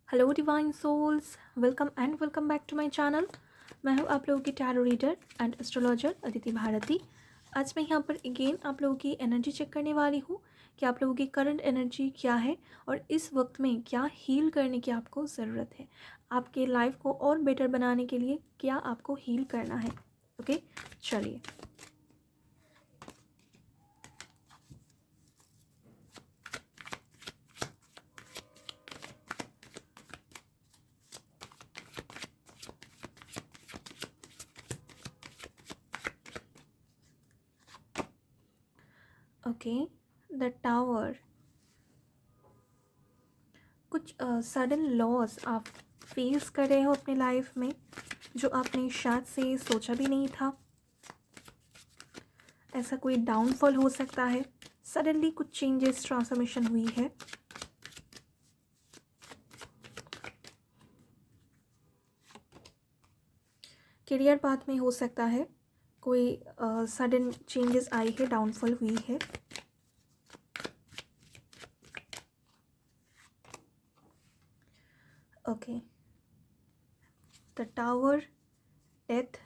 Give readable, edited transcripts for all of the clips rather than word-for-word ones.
Hello divine souls, welcome and welcome back to my channel. मैं हूं आप लोगों की tarot reader and astrologer Aditi Bharti. आज मैं यहां पर अगेन आप लोगों की एनर्जी चेक करने वाली हूं कि आप लोगों की करंट एनर्जी क्या है और इस वक्त में क्या हील करने की आपको ज़रूरत है। आपके लाइफ को और बेटर बनाने के लिए क्या आपको हील करना है। ओके, चलिए। Okay, the tower. कुछ सडन लॉस आप फेस कर रहे हो अपने लाइफ में जो आपने शायद से सोचा भी नहीं था। ऐसा कोई डाउनफॉल हो सकता है, सडनली कुछ चेंजेस ट्रांसफॉर्मेशन हुई है। करियर पाथ में हो सकता है कोई सडन चेंजेस आई है, डाउनफॉल हुई है। Okay, the tower, death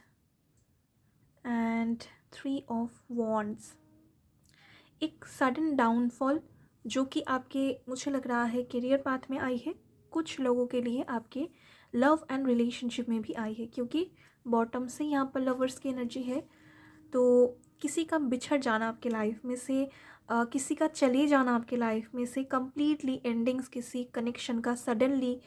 and 3 of wands. एक सडन डाउनफॉल जो कि आपके, मुझे लग रहा है, करियर पाथ में आई है। कुछ लोगों के लिए आपके लव एंड रिलेशनशिप में भी आई है, क्योंकि बॉटम से यहाँ पर लवर्स की एनर्जी है। तो किसी का बिछड़ जाना आपके लाइफ में से, किसी का चले जाना आपके लाइफ में से, कंप्लीटली एंडिंग्स किसी कनेक्शन का सडनली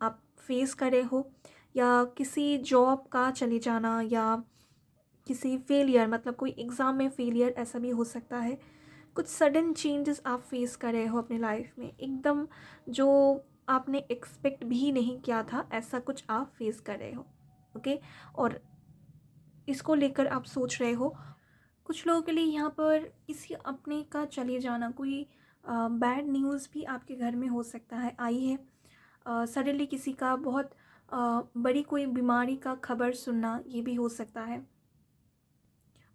आप फेस करे हो, या किसी जॉब का चले जाना, या किसी फेलियर, मतलब कोई एग्ज़ाम में फेलियर, ऐसा भी हो सकता है। कुछ सडन चेंजेस आप फेस कर रहे हो अपने लाइफ में, एकदम जो आपने एक्सपेक्ट भी नहीं किया था, ऐसा कुछ आप फेस कर रहे हो। ओके, और इसको लेकर आप सोच रहे हो। कुछ लोगों के लिए यहाँ पर किसी अपने का चले जाना, कोई बैड न्यूज़ भी आपके घर में हो सकता है, आई है। सडनली किसी का बहुत बड़ी कोई बीमारी का खबर सुनना, ये भी हो सकता है।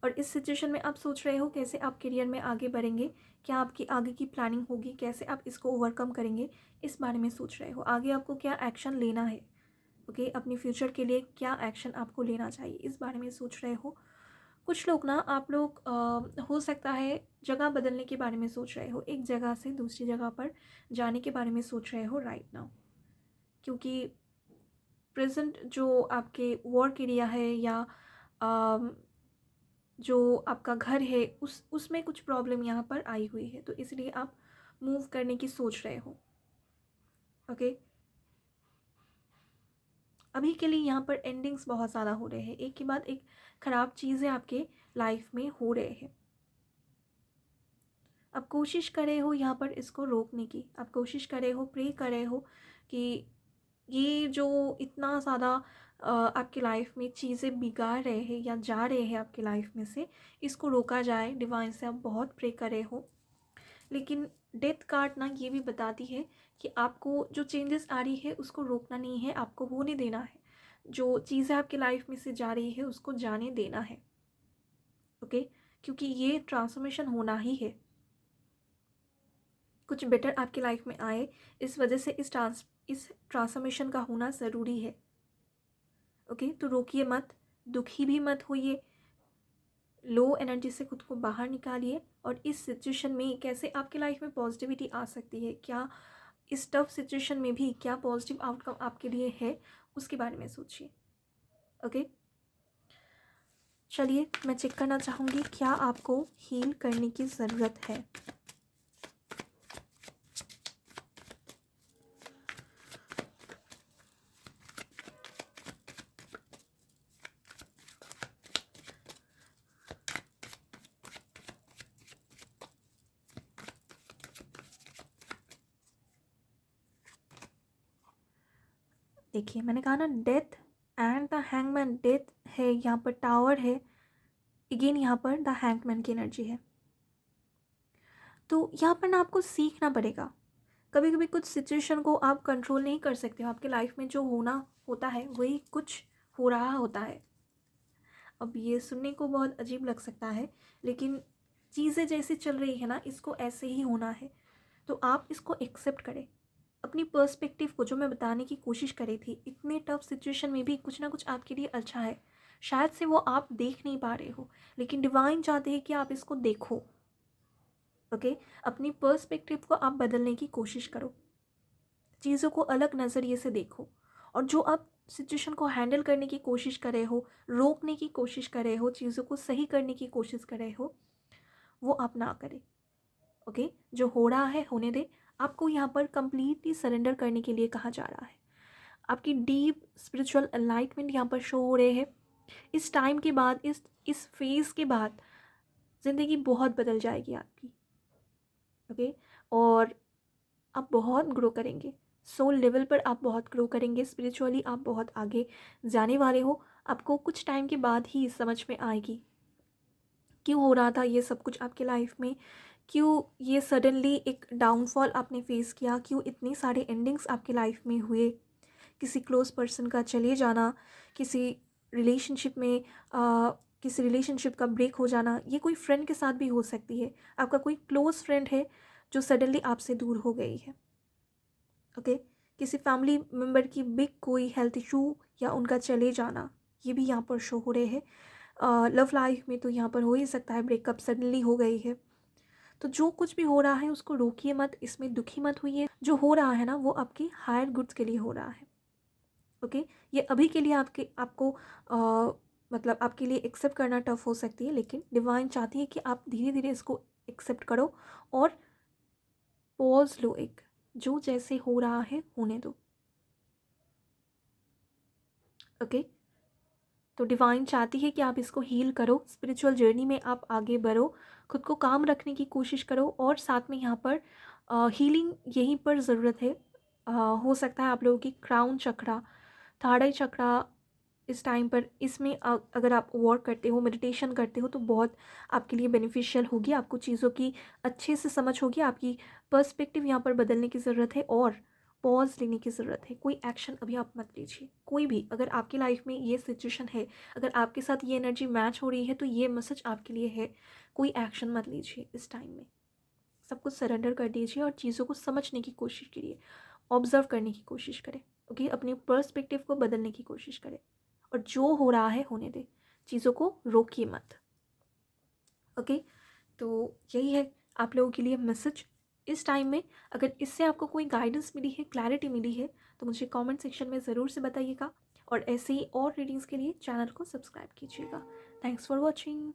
और इस सिचुएशन में आप सोच रहे हो कैसे आप करियर में आगे बढ़ेंगे, क्या आपकी आगे की प्लानिंग होगी, कैसे आप इसको ओवरकम करेंगे, इस बारे में सोच रहे हो। आगे आपको क्या एक्शन लेना है, ओके, अपनी फ्यूचर के लिए क्या एक्शन आपको लेना चाहिए, इस बारे में सोच रहे हो। कुछ लोग ना, आप लोग हो सकता है जगह बदलने के बारे में सोच रहे हो, एक जगह से दूसरी जगह पर जाने के बारे में सोच रहे हो राइट नाउ, क्योंकि प्रेजेंट जो आपके वर्क एरिया है या जो आपका घर है, उसमें कुछ प्रॉब्लम यहाँ पर आई हुई है, तो इसलिए आप मूव करने की सोच रहे हो। ओके, अभी के लिए यहाँ पर एंडिंग्स बहुत ज़्यादा हो रहे हैं, एक के बाद एक ख़राब चीज़ें आपके लाइफ में हो रहे हैं। आप कोशिश कर रहे हो यहाँ पर इसको रोकने की, आप कोशिश कर रहे हो, प्रे कर रहे हो कि ये जो इतना ज़्यादा आपकी लाइफ में चीज़ें बिगाड़ रहे हैं या जा रहे हैं आपकी लाइफ में से, इसको रोका जाए। डिवाइन से आप बहुत प्रे कर रहे हो, लेकिन डेथ कार्ड ना ये भी बताती है कि आपको जो चेंजेस आ रही है उसको रोकना नहीं है, आपको होने देना है। जो चीज़ें आपकी लाइफ में से जा रही है उसको जाने देना है। ओके, क्योंकि ये ट्रांसफॉर्मेशन होना ही है, कुछ बेटर आपकी लाइफ में आए, इस वजह से इस ट्रांसफॉर्मेशन का होना ज़रूरी है। ओके, तो रोकिए मत, दुखी भी मत होइए, लो एनर्जी से खुद को बाहर निकालिए, और इस सिचुएशन में कैसे आपकी लाइफ में पॉजिटिविटी आ सकती है, क्या इस टफ सिचुएशन में भी क्या पॉजिटिव आउटकम आपके लिए है, उसके बारे में सोचिए। ओके, चलिए, मैं चेक करना चाहूँगी क्या आपको हील करने की ज़रूरत है। देखिए, मैंने कहा ना, death and the hangman. Death है यहाँ पर, टावर है, अगेन यहाँ पर द हैंगमैन की एनर्जी है। तो यहाँ पर ना आपको सीखना पड़ेगा। कभी कभी कुछ सिचुएशन को आप कंट्रोल नहीं कर सकते हो, आपके लाइफ में जो होना होता है वही कुछ हो रहा होता है। अब ये सुनने को बहुत अजीब लग सकता है, लेकिन चीज़ें जैसे चल रही है ना, इसको ऐसे ही होना है। तो आप इसको एक्सेप्ट करें, अपनी पर्सपेक्टिव को जो मैं बताने की कोशिश करी थी, इतने टफ सिचुएशन में भी कुछ ना कुछ आपके लिए अच्छा है। शायद से वो आप देख नहीं पा रहे हो, लेकिन डिवाइन चाहते हैं कि आप इसको देखो। ओके, अपनी पर्सपेक्टिव को आप बदलने की कोशिश करो, चीज़ों को अलग नज़रिए से देखो, और जो आप सिचुएशन को हैंडल करने की कोशिश कर रहे हो, रोकने की कोशिश कर रहे हो, चीज़ों को सही करने की कोशिश कर रहे हो, वो आप ना करें। ओके, जो हो रहा है होने दें। आपको यहाँ पर कंप्लीटली सरेंडर करने के लिए कहा जा रहा है। आपकी डीप स्पिरिचुअल एनलाइटमेंट यहाँ पर शो हो रहे हैं। इस टाइम के बाद, इस फेज़ के बाद ज़िंदगी बहुत बदल जाएगी आपकी। ओके, और आप बहुत ग्रो करेंगे, सोल लेवल पर आप बहुत ग्रो करेंगे, स्पिरिचुअली आप बहुत आगे जाने वाले हो। आपको कुछ टाइम के बाद ही समझ में आएगी क्यों हो रहा था ये सब कुछ आपके लाइफ में, क्यों ये सडनली एक डाउनफॉल आपने फेस किया, क्यों इतनी सारे एंडिंग्स आपके लाइफ में हुए, किसी क्लोज पर्सन का चले जाना, किसी रिलेशनशिप में किसी रिलेशनशिप का ब्रेक हो जाना। ये कोई फ्रेंड के साथ भी हो सकती है, आपका कोई क्लोज फ्रेंड है जो सडनली आपसे दूर हो गई है। ओके, किसी फैमिली मेम्बर की बिग कोई हेल्थ इशू या उनका चले जाना, ये भी यहाँ पर शो हो रहे हैं। लव लाइफ में तो यहाँ पर हो ही सकता है ब्रेकअप सडनली हो गई है। तो जो कुछ भी हो रहा है उसको रोकिए मत, इसमें दुखी मत होइए। जो हो रहा है ना वो आपकी हायर गुड्स के लिए हो रहा है। ओके, ये अभी के लिए आपको मतलब आपके लिए एक्सेप्ट करना टफ हो सकती है, लेकिन डिवाइन चाहती है कि आप धीरे धीरे इसको एक्सेप्ट करो और पॉज लो, एक जो जैसे हो रहा है होने दो। ओके, तो डिवाइन चाहती है कि आप इसको हील करो, स्पिरिचुअल जर्नी में आप आगे बढ़ो, खुद को काम रखने की कोशिश करो, और साथ में यहाँ पर हीलिंग यहीं पर ज़रूरत है। हो सकता है आप लोगों की क्राउन चक्रा, थर्ड चक्रा इस टाइम पर, इसमें अगर आप वर्क करते हो, मेडिटेशन करते हो, तो बहुत आपके लिए बेनिफिशियल होगी। आपको चीज़ों की अच्छे से समझ होगी, आपकी पर्सपेक्टिव यहाँ पर बदलने की ज़रूरत है और पॉज लेने की ज़रूरत है। कोई एक्शन अभी आप मत लीजिए, कोई भी। अगर आपकी लाइफ में ये सिचुएशन है, अगर आपके साथ ये एनर्जी मैच हो रही है, तो ये मैसेज आपके लिए है, कोई एक्शन मत लीजिए इस टाइम में। सब कुछ सरेंडर कर दीजिए और चीज़ों को समझने की कोशिश करिए, ऑब्जर्व करने की कोशिश करें। ओके, अपनी पर्सपेक्टिव को बदलने की कोशिश करें, और जो हो रहा है होने दें, चीज़ों को रोकिए मत। ओके, तो यही है आप लोगों के लिए मैसेज इस टाइम में। अगर इससे आपको कोई गाइडेंस मिली है, क्लैरिटी मिली है, तो मुझे कमेंट सेक्शन में ज़रूर से बताइएगा, और ऐसे ही और रीडिंग्स के लिए चैनल को सब्सक्राइब कीजिएगा। Thanks for watching.